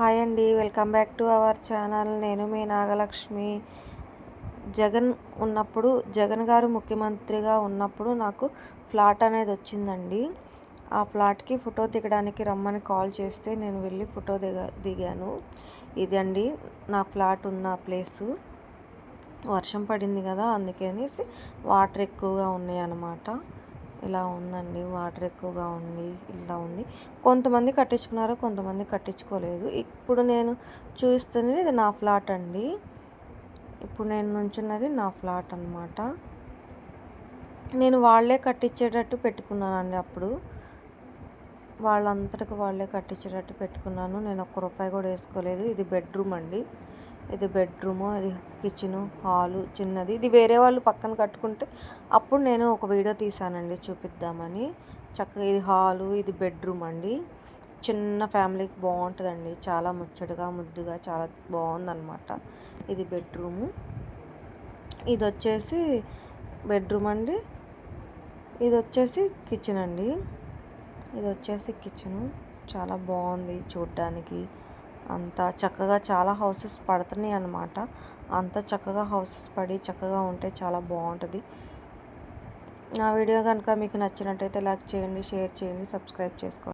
Hi అండి, welcome back to our channel. నేను మీ నాగలక్ష్మి. జగన్ గారు ముఖ్యమంత్రిగా ఉన్నప్పుడు నాకు ఫ్లాట్ అనేది వచ్చిందండి. ఆ ఫ్లాట్కి ఫోటో దిగడానికి రమ్మని కాల్ చేస్తే నేను వెళ్ళి ఫోటో దిగాను. ఇదండి నా ఫ్లాట్ ఉన్న ప్లేసు. వర్షం పడింది కదా, అందుకనేసి వాటర్ ఎక్కువగా ఉన్నాయి అన్నమాట. ఇలా ఉందండి, వాటర్ ఎక్కువగా ఉంది. ఇలా ఉంది. కొంతమంది కట్టించుకున్నారు, కొంతమంది కట్టించుకోలేదు. ఇప్పుడు నేను చూస్తున్నది ఇది నా ఫ్లాట్ అండి. ఇప్పుడు నేను నుంచున్నది నా ఫ్లాట్ అన్నమాట. నేను వాళ్ళే కట్టించేటట్టు పెట్టుకున్నానండి. అప్పుడు వాళ్ళంతటికి వాళ్ళే కట్టించేటట్టు పెట్టుకున్నాను. నేను ఒక్క రూపాయి కూడా వేసుకోలేదు. ఇది బెడ్రూమ్ అండి. ఇది బెడ్రూము, ఇది కిచెను, హాలు చిన్నది. ఇది వేరే వాళ్ళు పక్కన కట్టుకుంటే అప్పుడు నేను ఒక వీడియో తీసానండి చూపిద్దామని. చక్కగా ఇది హాలు, ఇది బెడ్రూమ్ అండి. చిన్న ఫ్యామిలీకి బాగుంటుందండి. చాలా ముచ్చటగా ముద్దుగా చాలా బాగుందన్నమాట. ఇది బెడ్రూము. ఇది వచ్చేసి బెడ్రూమ్ అండి. ఇది వచ్చేసి కిచెన్ అండి. ఇది వచ్చేసి కిచెను. చాలా బాగుంది చూడ్డానికి. అంతా చక్కగా చాలా హౌసెస్ పడుతున్నాయి అన్నమాట. అంత చక్కగా హౌసెస్ పడి చక్కగా ఉంటే చాలా బాగుంటుంది. నా వీడియో కనుక మీకు నచ్చినట్టయితే లైక్ చేయండి, షేర్ చేయండి, సబ్స్క్రైబ్ చేసుకోండి.